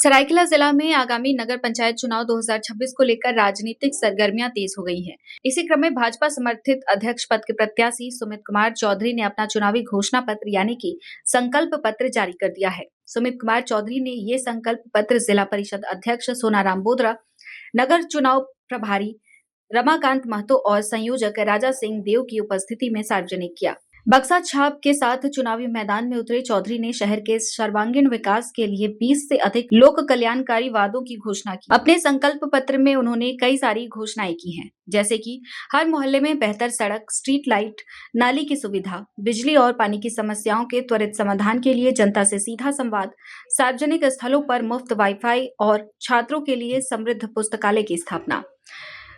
सरायकेला जिला में आगामी नगर पंचायत चुनाव 2026 को लेकर राजनीतिक सरगर्मियां तेज हो गई हैं। इसी क्रम में भाजपा समर्थित अध्यक्ष पद के प्रत्याशी सुमित कुमार चौधरी ने अपना चुनावी घोषणा पत्र यानी कि संकल्प पत्र जारी कर दिया है। सुमित कुमार चौधरी ने ये संकल्प पत्र जिला परिषद अध्यक्ष सोनाराम बोदरा, नगर चुनाव प्रभारी रमाकांत महतो और संयोजक राजा सिंह देव की उपस्थिति में सार्वजनिक किया। बक्सा छाप के साथ चुनावी मैदान में उतरे चौधरी ने शहर के सर्वांगीण विकास के लिए 20 से अधिक लोक कल्याणकारी वादों की घोषणा की। अपने संकल्प पत्र में उन्होंने कई सारी घोषणाएं की हैं, जैसे कि हर मोहल्ले में बेहतर सड़क, स्ट्रीट लाइट, नाली की सुविधा, बिजली और पानी की समस्याओं के त्वरित समाधान के लिए जनता से सीधा संवाद, सार्वजनिक स्थलों पर मुफ्त वाईफाई और छात्रों के लिए समृद्ध पुस्तकालय की स्थापना,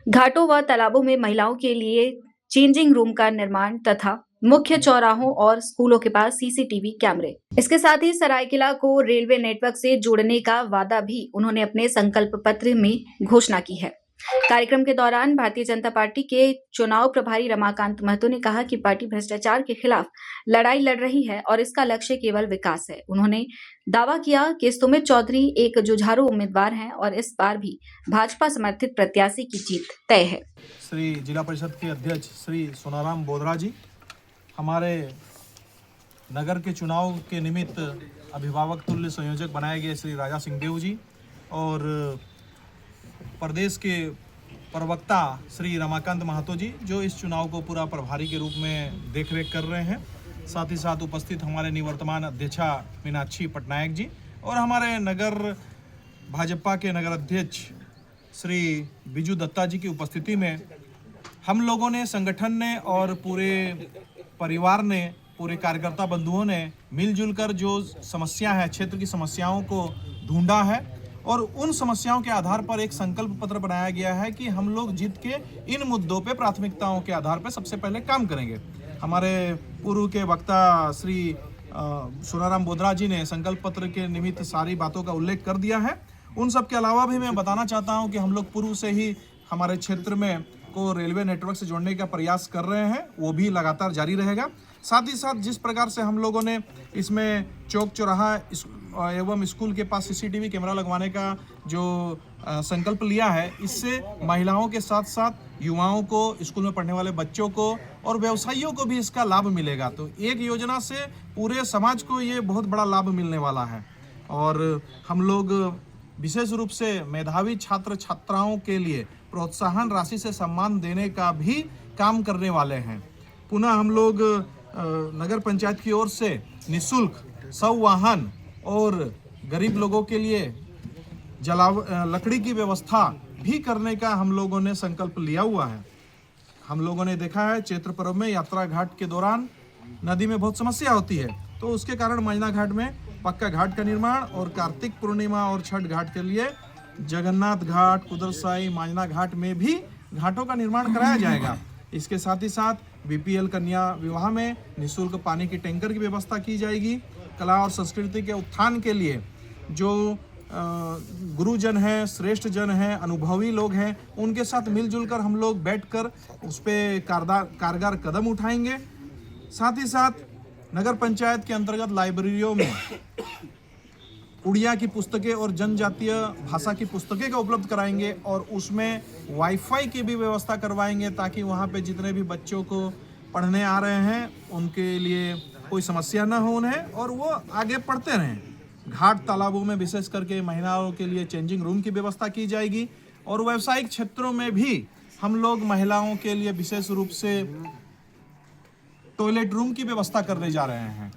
घाटों व तालाबों में महिलाओं के लिए चेंजिंग रूम का निर्माण तथा मुख्य चौराहों और स्कूलों के पास सीसीटीवी कैमरे। इसके साथ ही सरायकेला को रेलवे नेटवर्क से जोड़ने का वादा भी उन्होंने अपने संकल्प पत्र में घोषणा की है। कार्यक्रम के दौरान भारतीय जनता पार्टी के चुनाव प्रभारी रमाकांत महतो ने कहा कि पार्टी भ्रष्टाचार के खिलाफ लड़ाई लड़ रही है और इसका लक्ष्य केवल विकास है। उन्होंने दावा किया कि सुमित चौधरी एक जुझारू उम्मीदवार हैं और इस बार भी भाजपा समर्थित प्रत्याशी की जीत तय है। श्री जिला परिषद के अध्यक्ष श्री सोनाराम बोदरा जी, हमारे नगर के चुनाव के निमित्त अभिभावक तुल्य संयोजक बनाए गए श्री राजा सिंह देव जी और प्रदेश के प्रवक्ता श्री रमाकांत महतो जी, जो इस चुनाव को पूरा प्रभारी के रूप में देखरेख कर रहे हैं। साथ ही साथ उपस्थित हमारे निवर्तमान अध्यक्षा मीनाक्षी पटनायक जी और हमारे नगर भाजपा के नगर अध्यक्ष श्री बिजू दत्ता जी की उपस्थिति में हम लोगों ने, संगठन ने और पूरे परिवार ने, पूरे कार्यकर्ता बंधुओं ने मिलजुल कर जो समस्या है, क्षेत्र की समस्याओं को ढूंढा है और उन समस्याओं के आधार पर एक संकल्प पत्र बनाया गया है कि हम लोग जीत के इन मुद्दों पे, प्राथमिकताओं के आधार पर सबसे पहले काम करेंगे। हमारे पूर्व के वक्ता श्री सोनाराम बोदरा जी ने संकल्प पत्र के निमित्त सारी बातों का उल्लेख कर दिया है। उन सब के अलावा भी मैं बताना चाहता हूं कि हम लोग पूर्व से ही हमारे क्षेत्र में को रेलवे नेटवर्क से जोड़ने का प्रयास कर रहे हैं, वो भी लगातार जारी रहेगा। साथ ही साथ जिस प्रकार से हम लोगों ने इसमें चौक चौराहा एवं स्कूल के पास सीसीटीवी कैमरा लगवाने का जो संकल्प लिया है, इससे महिलाओं के साथ साथ युवाओं को, स्कूल में पढ़ने वाले बच्चों को और व्यवसायियों को भी इसका लाभ मिलेगा। तो एक योजना से पूरे समाज को ये बहुत बड़ा लाभ मिलने वाला है और हम लोग विशेष रूप से मेधावी छात्र छात्राओं के लिए प्रोत्साहन राशि से सम्मान देने का भी काम करने वाले हैं। पुनः हम लोग नगर पंचायत की ओर से निःशुल्क सब वाहन और गरीब लोगों के लिए लकड़ी की व्यवस्था भी करने का हम लोगों ने संकल्प लिया हुआ है। हम लोगों ने देखा है चैत्र पर्व में यात्रा घाट के दौरान नदी में बहुत समस्या होती है, तो उसके कारण मांझना घाट में पक्का घाट का निर्माण और कार्तिक पूर्णिमा और छठ घाट के लिए जगन्नाथ घाट, कुदरसाई, मांझना घाट में भी घाटों का निर्माण कराया जाएगा। इसके साथ ही साथ बीपीएल कन्या विवाह में निःशुल्क पानी की टैंकर की व्यवस्था की जाएगी। कला और संस्कृति के उत्थान के लिए जो गुरुजन हैं, श्रेष्ठ जन हैं, अनुभवी लोग हैं, उनके साथ मिलजुल कर हम लोग बैठकर उस पर कारगर कदम उठाएंगे। साथ ही साथ नगर पंचायत के अंतर्गत लाइब्रेरियों में उड़िया की पुस्तकें और जनजातीय भाषा की पुस्तकें का उपलब्ध कराएंगे और उसमें वाईफाई की भी व्यवस्था करवाएंगे, ताकि वहाँ पे जितने भी बच्चों को पढ़ने आ रहे हैं उनके लिए कोई समस्या ना हो उन्हें, और वो आगे पढ़ते रहें। घाट तालाबों में विशेष करके महिलाओं के लिए चेंजिंग रूम की व्यवस्था की जाएगी और व्यावसायिक क्षेत्रों में भी हम लोग महिलाओं के लिए विशेष रूप से टॉयलेट रूम की व्यवस्था करने जा रहे हैं।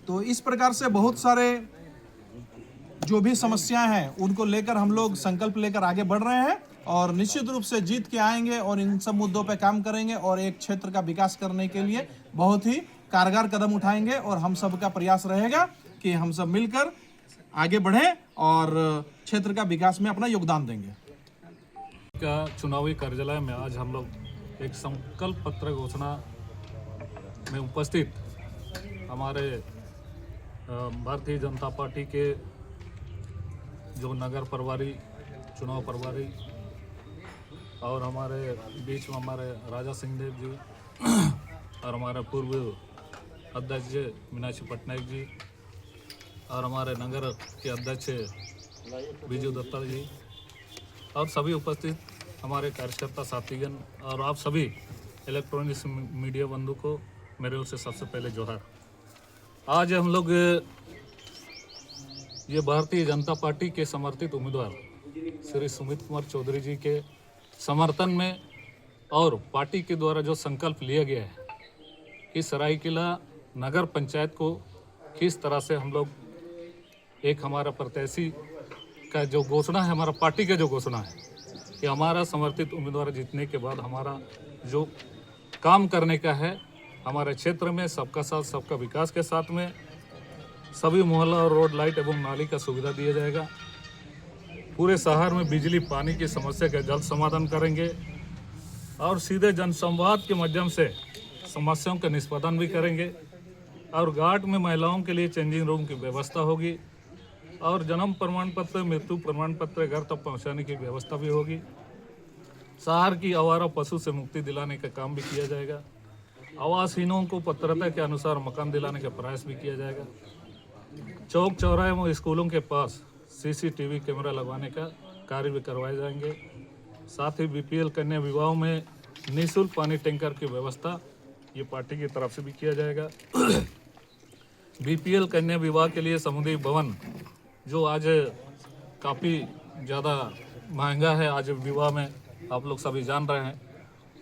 तो इस प्रकार से बहुत सारे जो भी समस्याएं हैं उनको लेकर हम लोग संकल्प लेकर आगे बढ़ रहे हैं और निश्चित रूप से जीत के आएंगे और इन सब मुद्दों पर काम करेंगे और एक क्षेत्र का विकास करने के लिए बहुत ही कारगर कदम उठाएंगे और हम सब का प्रयास रहेगा कि हम सब मिलकर आगे बढ़ें और क्षेत्र का विकास में अपना योगदान देंगे। चुनावी कार्यालय में आज हम लोग एक संकल्प पत्र घोषणा में उपस्थित हमारे भारतीय जनता पार्टी के जो नगर प्रभारी, चुनाव प्रभारी और हमारे बीच में हमारे राजा सिंह देव जी और हमारे पूर्व अध्यक्ष मीनाक्षी पटनायक जी और हमारे नगर के अध्यक्ष बीजू दत्ता जी और सभी उपस्थित हमारे कार्यकर्ता साथीगण और आप सभी इलेक्ट्रॉनिक्स मीडिया बंधु को मेरे ओर से सबसे पहले जोहार। आज हम लोग ये भारतीय जनता पार्टी के समर्थित उम्मीदवार श्री सुमित कुमार चौधरी जी के समर्थन में और पार्टी के द्वारा जो संकल्प लिया गया है कि सरायकेला नगर पंचायत को किस तरह से हम लोग एक हमारा प्रत्याशी का जो घोषणा है, हमारा पार्टी का जो घोषणा है कि हमारा समर्थित उम्मीदवार जीतने के बाद हमारा जो काम करने का है हमारे क्षेत्र में सबका साथ सबका विकास के साथ में सभी मोहल्ला और रोड लाइट एवं नाली का सुविधा दिया जाएगा। पूरे शहर में बिजली पानी की समस्या का जल्द समाधान करेंगे और सीधे जनसंवाद के माध्यम से समस्याओं का निष्पादन भी करेंगे और घाट में महिलाओं के लिए चेंजिंग रूम की व्यवस्था होगी और जन्म प्रमाण पत्र मृत्यु प्रमाण पत्र घर तक पहुंचाने की व्यवस्था भी होगी। शहर की आवारा पशु से मुक्ति दिलाने का काम भी किया जाएगा। आवासहीनों को पात्रता के अनुसार मकान दिलाने का प्रयास भी किया जाएगा। चौक चौराहे में स्कूलों के पास सीसीटीवी कैमरा लगवाने का कार्य भी करवाए जाएंगे। साथ ही बीपीएल कन्या विवाहों में निःशुल्क पानी टैंकर की व्यवस्था ये पार्टी की तरफ से भी किया जाएगा। बीपीएल कन्या विवाह के लिए समुदाय भवन जो आज काफ़ी ज़्यादा महंगा है, आज विवाह में आप लोग सभी जान रहे हैं,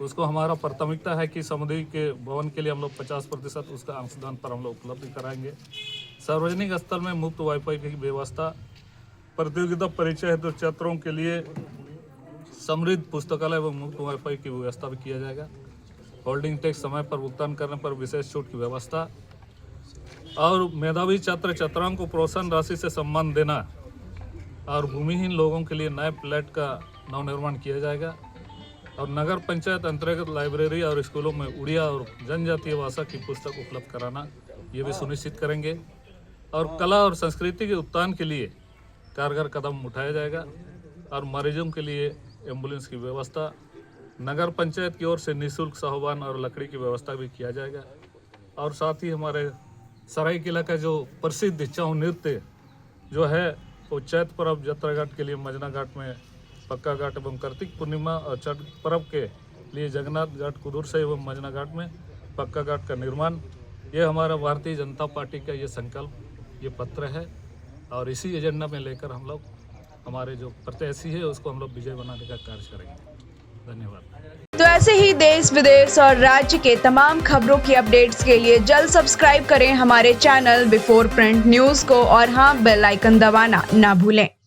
उसको हमारा प्राथमिकता है कि समुदाय के भवन के लिए हम लोग 50% उसका अंशदान पर हम लोग उपलब्ध कराएंगे। सार्वजनिक स्थल में मुफ्त वाईफाई की व्यवस्था, प्रतियोगिता परीक्षा हेतु छात्रों के लिए समृद्ध पुस्तकालय एवं मुफ्त वाईफाई की व्यवस्था भी किया जाएगा। होल्डिंग टैक्स समय पर भुगतान करने पर विशेष छूट की व्यवस्था और मेधावी छात्र छात्राओं को प्रोत्साहन राशि से सम्मान देना और भूमिहीन लोगों के लिए नए फ्लैट का नवनिर्माण किया जाएगा और नगर पंचायत अंतर्गत लाइब्रेरी और स्कूलों में उड़िया और जनजातीय भाषा की पुस्तक उपलब्ध कराना ये भी सुनिश्चित करेंगे और कला और संस्कृति के उत्थान के लिए कारगर कदम उठाया जाएगा और मरीजों के लिए एम्बुलेंस की व्यवस्था, नगर पंचायत की ओर से निःशुल्क साहबान और लकड़ी की व्यवस्था भी किया जाएगा। और साथ ही हमारे सरायकेला का जो प्रसिद्ध छऊ नृत्य जो है वो चैत पर्व यात्रा घाट के लिए मजना घाट में पक्का घाट एवं कार्तिक पूर्णिमा और छठ पर्व के लिए जगन्नाथ घाट कुदूर से एवं मजना घाट में पक्का घाट का निर्माण, ये हमारा भारतीय जनता पार्टी का ये संकल्प, ये पत्र है और इसी एजेंडा में लेकर हम लोग हमारे जो प्रत्याशी है उसको हम लोग विजय बनाने का कार्य करेंगे। धन्यवाद। तो ऐसे ही देश विदेश और राज्य के तमाम खबरों की अपडेट्स के लिए जल्द सब्सक्राइब करें हमारे चैनल बिफोर प्रिंट न्यूज़ को और हाँ, बेल आइकन दबाना ना भूलें।